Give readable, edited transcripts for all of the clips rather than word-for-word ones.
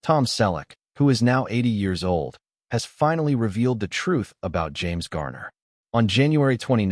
Tom Selleck, who is now 80 years old, has finally revealed the truth about James Garner. On January 29,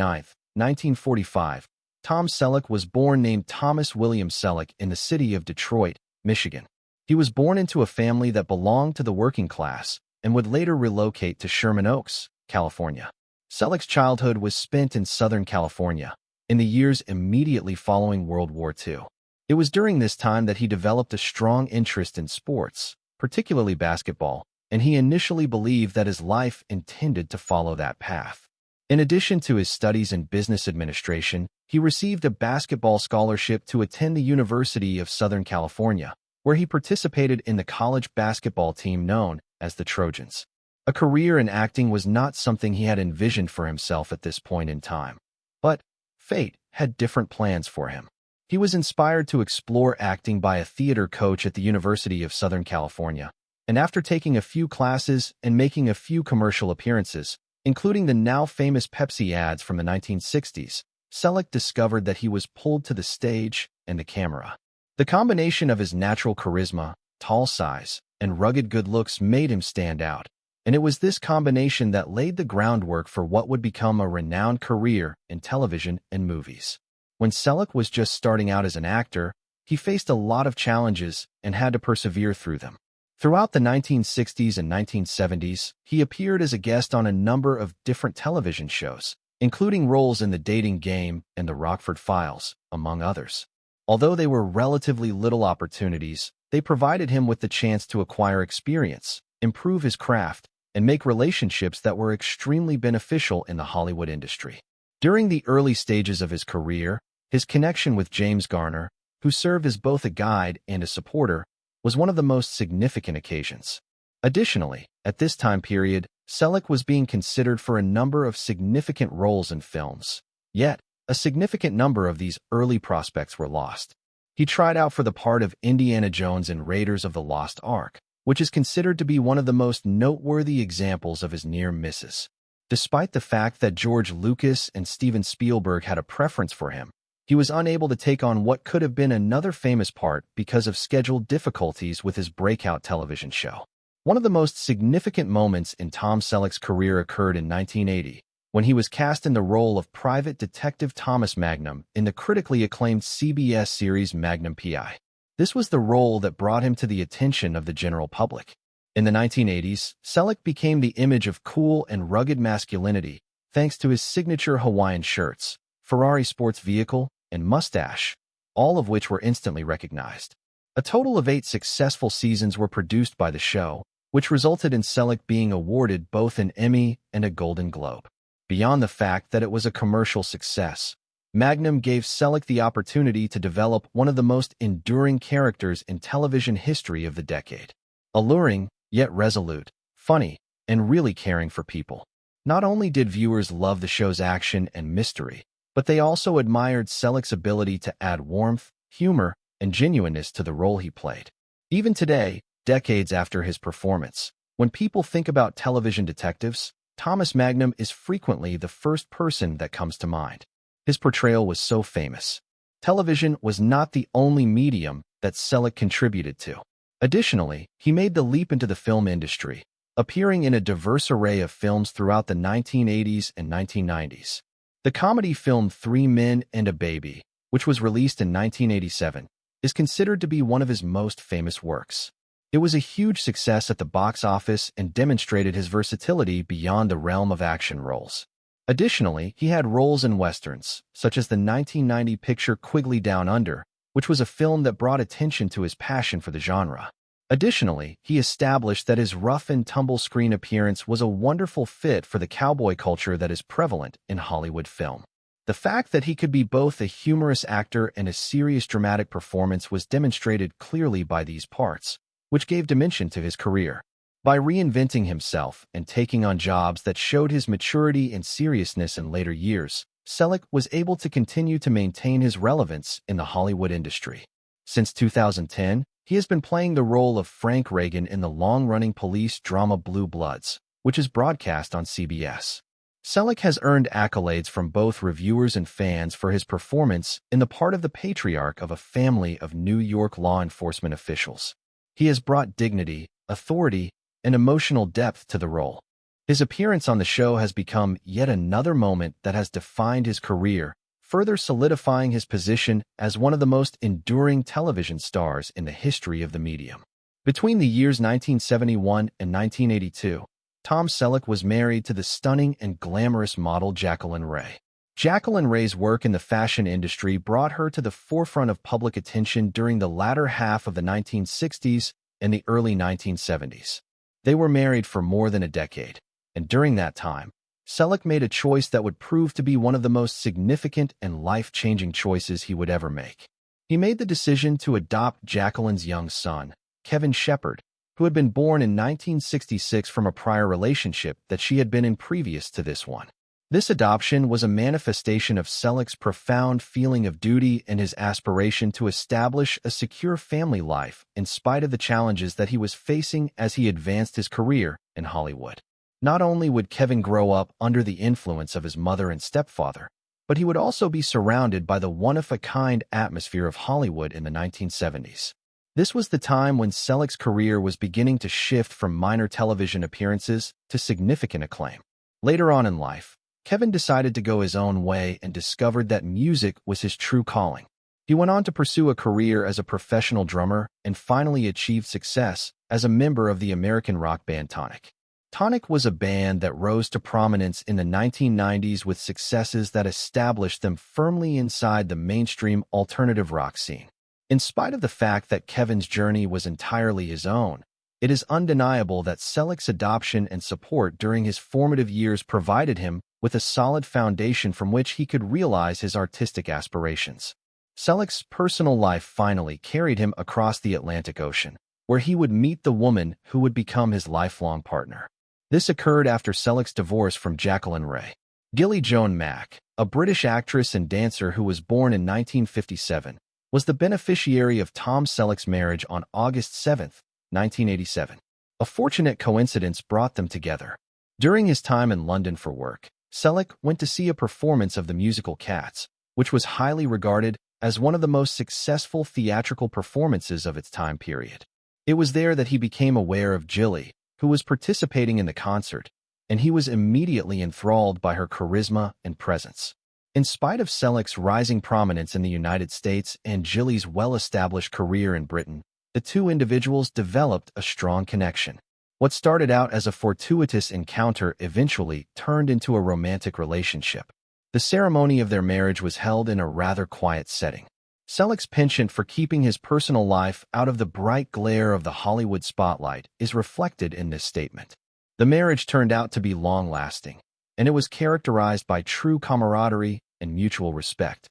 1945, Tom Selleck was born named Thomas William Selleck in the city of Detroit, Michigan. He was born into a family that belonged to the working class and would later relocate to Sherman Oaks, California. Selleck's childhood was spent in Southern California, in the years immediately following World War II. It was during this time that he developed a strong interest in sports, particularly basketball, and he initially believed that his life intended to follow that path. In addition to his studies in business administration, he received a basketball scholarship to attend the University of Southern California, where he participated in the college basketball team known as the Trojans. A career in acting was not something he had envisioned for himself at this point in time. But fate had different plans for him. He was inspired to explore acting by a theater coach at the University of Southern California, and after taking a few classes and making a few commercial appearances, including the now famous Pepsi ads from the 1960s, Selleck discovered that he was pulled to the stage and the camera. The combination of his natural charisma, tall size, and rugged good looks made him stand out, and it was this combination that laid the groundwork for what would become a renowned career in television and movies. When Selleck was just starting out as an actor, he faced a lot of challenges and had to persevere through them. Throughout the 1960s and 1970s, he appeared as a guest on a number of different television shows, including roles in The Dating Game and The Rockford Files, among others. Although they were relatively little opportunities, they provided him with the chance to acquire experience, improve his craft, and make relationships that were extremely beneficial in the Hollywood industry. During the early stages of his career, his connection with James Garner, who served as both a guide and a supporter, was one of the most significant occasions. Additionally, at this time period, Selleck was being considered for a number of significant roles in films. Yet, a significant number of these early prospects were lost. He tried out for the part of Indiana Jones in Raiders of the Lost Ark, which is considered to be one of the most noteworthy examples of his near misses. Despite the fact that George Lucas and Steven Spielberg had a preference for him, he was unable to take on what could have been another famous part because of scheduled difficulties with his breakout television show. One of the most significant moments in Tom Selleck's career occurred in 1980, when he was cast in the role of Private Detective Thomas Magnum in the critically acclaimed CBS series Magnum P.I. This was the role that brought him to the attention of the general public. In the 1980s, Selleck became the image of cool and rugged masculinity thanks to his signature Hawaiian shirts, Ferrari sports vehicle, and mustache, all of which were instantly recognized. A total of 8 successful seasons were produced by the show, which resulted in Selleck being awarded both an Emmy and a Golden Globe. Beyond the fact that it was a commercial success, Magnum gave Selleck the opportunity to develop one of the most enduring characters in television history of the decade. Alluring, yet resolute, funny, and really caring for people. Not only did viewers love the show's action and mystery, but they also admired Selleck's ability to add warmth, humor, and genuineness to the role he played. Even today, decades after his performance, when people think about television detectives, Thomas Magnum is frequently the first person that comes to mind. His portrayal was so famous. Television was not the only medium that Selleck contributed to. Additionally, he made the leap into the film industry, appearing in a diverse array of films throughout the 1980s and 1990s. The comedy film 3 Men and a Baby, which was released in 1987, is considered to be one of his most famous works. It was a huge success at the box office and demonstrated his versatility beyond the realm of action roles. Additionally, he had roles in westerns, such as the 1990 picture Quigley Down Under, which was a film that brought attention to his passion for the genre. Additionally, he established that his rough-and-tumble screen appearance was a wonderful fit for the cowboy culture that is prevalent in Hollywood film. The fact that he could be both a humorous actor and a serious dramatic performance was demonstrated clearly by these parts, which gave dimension to his career. By reinventing himself and taking on jobs that showed his maturity and seriousness in later years, Selleck was able to continue to maintain his relevance in the Hollywood industry. Since 2010, he has been playing the role of Frank Reagan in the long-running police drama Blue Bloods, which is broadcast on CBS. Selleck has earned accolades from both reviewers and fans for his performance in the part of the patriarch of a family of New York law enforcement officials. He has brought dignity, authority, and emotional depth to the role. His appearance on the show has become yet another moment that has defined his career, further solidifying his position as one of the most enduring television stars in the history of the medium. Between the years 1971 and 1982, Tom Selleck was married to the stunning and glamorous model Jacqueline Ray. Jacqueline Ray's work in the fashion industry brought her to the forefront of public attention during the latter half of the 1960s and the early 1970s. They were married for more than a decade, and during that time, Selleck made a choice that would prove to be one of the most significant and life-changing choices he would ever make. He made the decision to adopt Jacqueline's young son, Kevin Shepard, who had been born in 1966 from a prior relationship that she had been in previous to this one. This adoption was a manifestation of Selleck's profound feeling of duty and his aspiration to establish a secure family life in spite of the challenges that he was facing as he advanced his career in Hollywood. Not only would Kevin grow up under the influence of his mother and stepfather, but he would also be surrounded by the one-of-a-kind atmosphere of Hollywood in the 1970s. This was the time when Selleck's career was beginning to shift from minor television appearances to significant acclaim. Later on in life, Kevin decided to go his own way and discovered that music was his true calling. He went on to pursue a career as a professional drummer and finally achieved success as a member of the American rock band Tonic. Tonic was a band that rose to prominence in the 1990s with successes that established them firmly inside the mainstream alternative rock scene. In spite of the fact that Kevin's journey was entirely his own, it is undeniable that Selleck's adoption and support during his formative years provided him with a solid foundation from which he could realize his artistic aspirations. Selleck's personal life finally carried him across the Atlantic Ocean, where he would meet the woman who would become his lifelong partner. This occurred after Selleck's divorce from Jacqueline Ray. Gilly Joan Mack, a British actress and dancer who was born in 1957, was the beneficiary of Tom Selleck's marriage on August 7, 1987. A fortunate coincidence brought them together. During his time in London for work, Selleck went to see a performance of the musical Cats, which was highly regarded as one of the most successful theatrical performances of its time period. It was there that he became aware of Gilly, who was participating in the concert, and he was immediately enthralled by her charisma and presence. In spite of Selleck's rising prominence in the United States and Gilly's well-established career in Britain, the two individuals developed a strong connection. What started out as a fortuitous encounter eventually turned into a romantic relationship. The ceremony of their marriage was held in a rather quiet setting. Selleck's penchant for keeping his personal life out of the bright glare of the Hollywood spotlight is reflected in this statement. The marriage turned out to be long-lasting, and it was characterized by true camaraderie and mutual respect.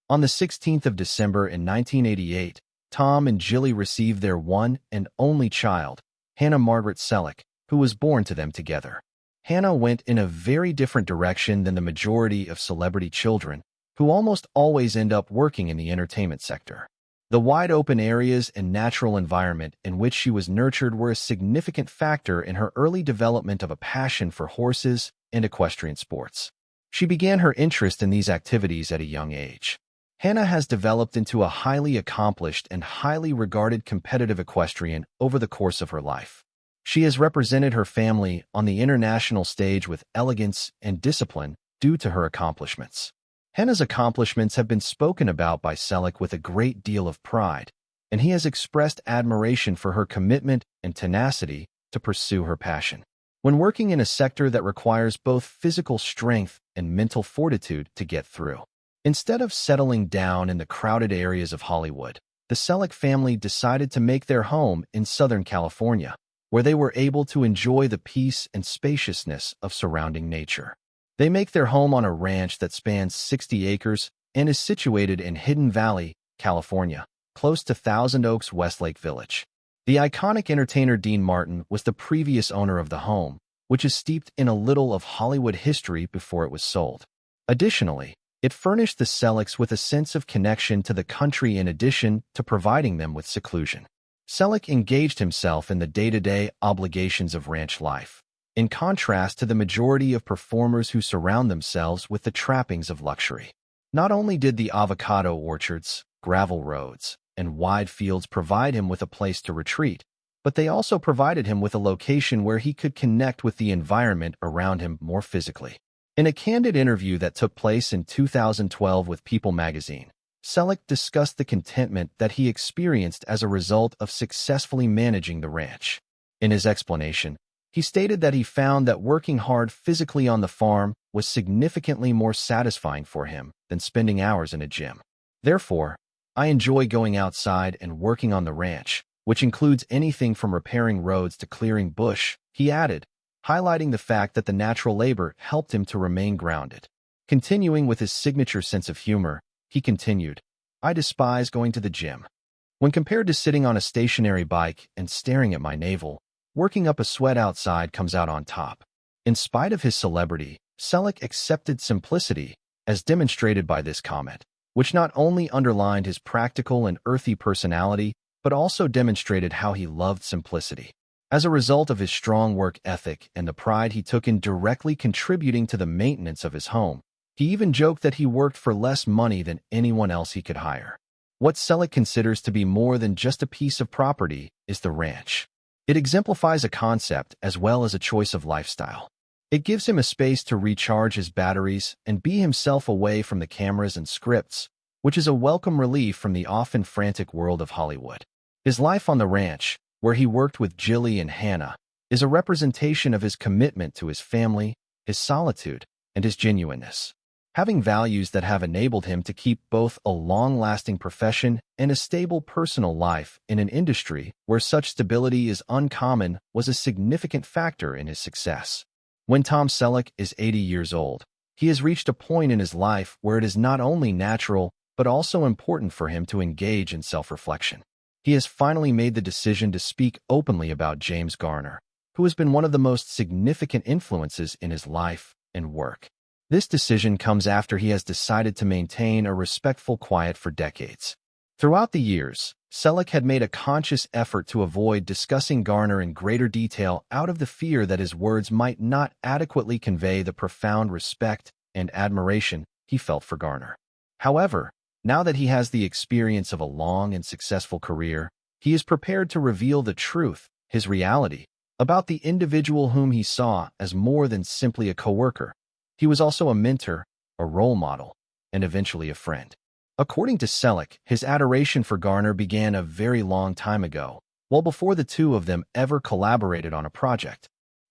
On the 16th of December in 1988, Tom and Gilly received their one and only child, Hannah Margaret Selleck, who was born to them together. Hannah went in a very different direction than the majority of celebrity children, who almost always end up working in the entertainment sector. The wide-open areas and natural environment in which she was nurtured were a significant factor in her early development of a passion for horses and equestrian sports. She began her interest in these activities at a young age. Hannah has developed into a highly accomplished and highly regarded competitive equestrian over the course of her life. She has represented her family on the international stage with elegance and discipline due to her accomplishments. Hannah's accomplishments have been spoken about by Selleck with a great deal of pride, and he has expressed admiration for her commitment and tenacity to pursue her passion. When working in a sector that requires both physical strength and mental fortitude to get through, instead of settling down in the crowded areas of Hollywood, the Selleck family decided to make their home in Southern California, where they were able to enjoy the peace and spaciousness of surrounding nature. They make their home on a ranch that spans 60 acres and is situated in Hidden Valley, California, close to Thousand Oaks Westlake Village. The iconic entertainer Dean Martin was the previous owner of the home, which is steeped in a little of Hollywood history before it was sold. Additionally, it furnished the Sellecks with a sense of connection to the country in addition to providing them with seclusion. Selleck engaged himself in the day-to-day obligations of ranch life, in contrast to the majority of performers who surround themselves with the trappings of luxury. Not only did the avocado orchards, gravel roads, and wide fields provide him with a place to retreat, but they also provided him with a location where he could connect with the environment around him more physically. In a candid interview that took place in 2012 with People magazine, Selleck discussed the contentment that he experienced as a result of successfully managing the ranch. In his explanation, he stated that he found that working hard physically on the farm was significantly more satisfying for him than spending hours in a gym. Therefore, I enjoy going outside and working on the ranch, which includes anything from repairing roads to clearing bush, he added, highlighting the fact that the natural labor helped him to remain grounded. Continuing with his signature sense of humor, he continued, I despise going to the gym. When compared to sitting on a stationary bike and staring at my navel, working up a sweat outside comes out on top. In spite of his celebrity, Selleck accepted simplicity, as demonstrated by this comment, which not only underlined his practical and earthy personality, but also demonstrated how he loved simplicity. As a result of his strong work ethic and the pride he took in directly contributing to the maintenance of his home, he even joked that he worked for less money than anyone else he could hire. What Selleck considers to be more than just a piece of property is the ranch. It exemplifies a concept as well as a choice of lifestyle. It gives him a space to recharge his batteries and be himself away from the cameras and scripts, which is a welcome relief from the often frantic world of Hollywood. His life on the ranch, where he worked with Jilly and Hannah, is a representation of his commitment to his family, his solitude, and his genuineness. Having values that have enabled him to keep both a long-lasting profession and a stable personal life in an industry where such stability is uncommon was a significant factor in his success. When Tom Selleck is 80 years old, he has reached a point in his life where it is not only natural but also important for him to engage in self-reflection. He has finally made the decision to speak openly about James Garner, who has been one of the most significant influences in his life and work. This decision comes after he has decided to maintain a respectful quiet for decades. Throughout the years, Selleck had made a conscious effort to avoid discussing Garner in greater detail out of the fear that his words might not adequately convey the profound respect and admiration he felt for Garner. However, now that he has the experience of a long and successful career, he is prepared to reveal the truth, his reality, about the individual whom he saw as more than simply a coworker. He was also a mentor, a role model, and eventually a friend. According to Selleck, his adoration for Garner began a very long time ago, well before the two of them ever collaborated on a project.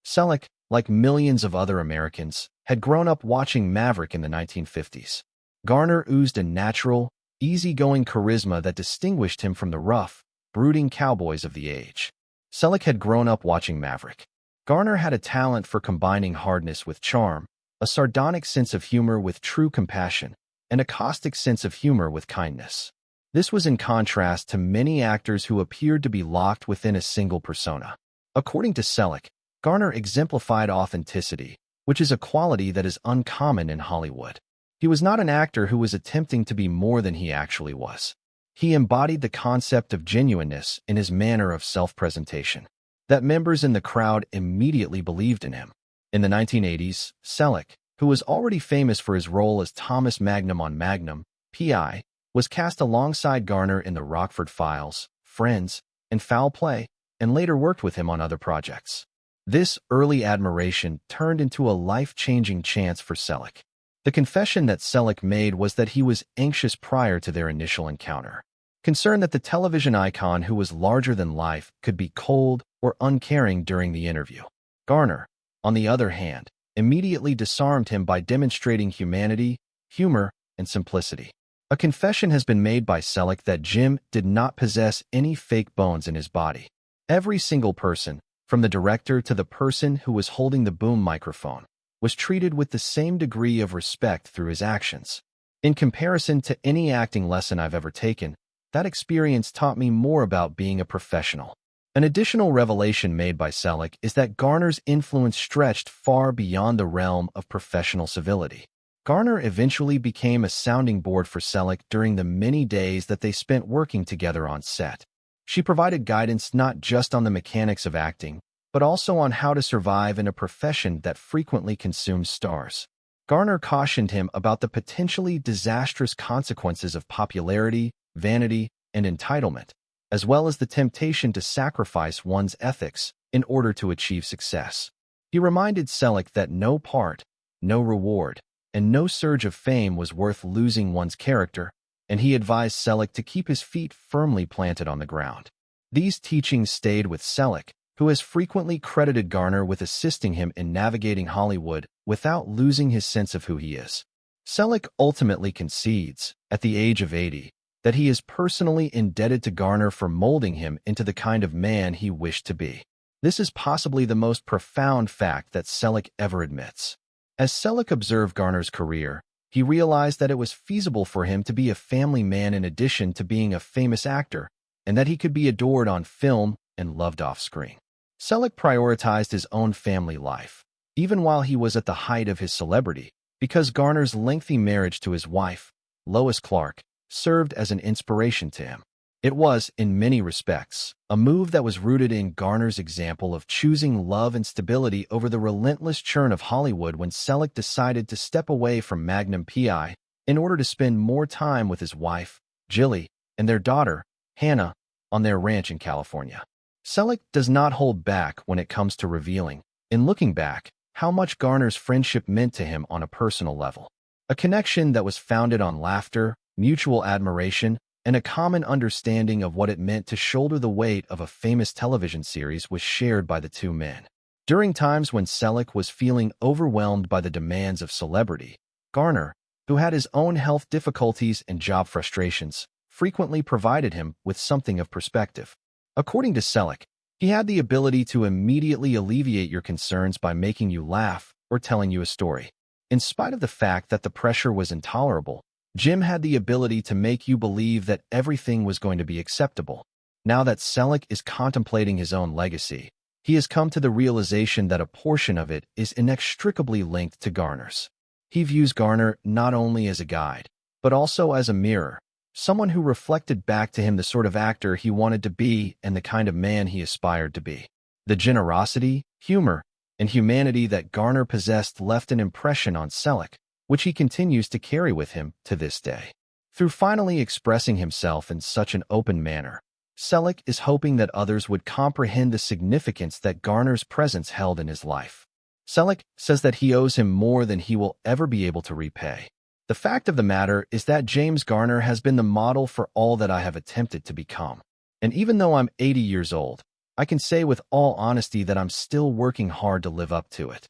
Selleck, like millions of other Americans, had grown up watching Maverick in the 1950s. Garner oozed a natural, easygoing charisma that distinguished him from the rough, brooding cowboys of the age. Selleck had grown up watching Maverick. Garner had a talent for combining hardness with charm, a sardonic sense of humor with true compassion, and a caustic sense of humor with kindness. This was in contrast to many actors who appeared to be locked within a single persona. According to Selleck, Garner exemplified authenticity, which is a quality that is uncommon in Hollywood. He was not an actor who was attempting to be more than he actually was. He embodied the concept of genuineness in his manner of self-presentation, that members in the crowd immediately believed in him. In the 1980s, Selleck, who was already famous for his role as Thomas Magnum on Magnum, P.I., was cast alongside Garner in The Rockford Files, Friends, and Foul Play, and later worked with him on other projects. This early admiration turned into a life-changing chance for Selleck. The confession that Selleck made was that he was anxious prior to their initial encounter, concerned that the television icon who was larger than life could be cold or uncaring during the interview. Garner, on the other hand, immediately disarmed him by demonstrating humanity, humor, and simplicity. A confession has been made by Selleck that Jim did not possess any fake bones in his body. Every single person, from the director to the person who was holding the boom microphone, was treated with the same degree of respect through his actions. In comparison to any acting lesson I've ever taken, that experience taught me more about being a professional. An additional revelation made by Selleck is that Garner's influence stretched far beyond the realm of professional civility. Garner eventually became a sounding board for Selleck during the many days that they spent working together on set. She provided guidance not just on the mechanics of acting, but also on how to survive in a profession that frequently consumes stars. Garner cautioned him about the potentially disastrous consequences of popularity, vanity, and entitlement, as well as the temptation to sacrifice one's ethics in order to achieve success. He reminded Selleck that no part, no reward, and no surge of fame was worth losing one's character, and he advised Selleck to keep his feet firmly planted on the ground. These teachings stayed with Selleck, who has frequently credited Garner with assisting him in navigating Hollywood without losing his sense of who he is. Selleck ultimately concedes, at the age of 80, that he is personally indebted to Garner for molding him into the kind of man he wished to be. This is possibly the most profound fact that Selleck ever admits. As Selleck observed Garner's career, he realized that it was feasible for him to be a family man in addition to being a famous actor, and that he could be adored on film and loved off-screen. Selleck prioritized his own family life, even while he was at the height of his celebrity, because Garner's lengthy marriage to his wife, Lois Clark, served as an inspiration to him. It was, in many respects, a move that was rooted in Garner's example of choosing love and stability over the relentless churn of Hollywood when Selleck decided to step away from Magnum PI in order to spend more time with his wife, Jilly, and their daughter, Hannah, on their ranch in California. Selleck does not hold back when it comes to revealing, in looking back, how much Garner's friendship meant to him on a personal level. A connection that was founded on laughter, mutual admiration, and a common understanding of what it meant to shoulder the weight of a famous television series was shared by the two men. During times when Selleck was feeling overwhelmed by the demands of celebrity, Garner, who had his own health difficulties and job frustrations, frequently provided him with something of perspective. According to Selleck, he had the ability to immediately alleviate your concerns by making you laugh or telling you a story. In spite of the fact that the pressure was intolerable, Jim had the ability to make you believe that everything was going to be acceptable. Now that Selleck is contemplating his own legacy, he has come to the realization that a portion of it is inextricably linked to Garner's. He views Garner not only as a guide, but also as a mirror, someone who reflected back to him the sort of actor he wanted to be and the kind of man he aspired to be. The generosity, humor, and humanity that Garner possessed left an impression on Selleck, which he continues to carry with him to this day. Through finally expressing himself in such an open manner, Selleck is hoping that others would comprehend the significance that Garner's presence held in his life. Selleck says that he owes him more than he will ever be able to repay. The fact of the matter is that James Garner has been the model for all that I have attempted to become. And even though I'm 80 years old, I can say with all honesty that I'm still working hard to live up to it.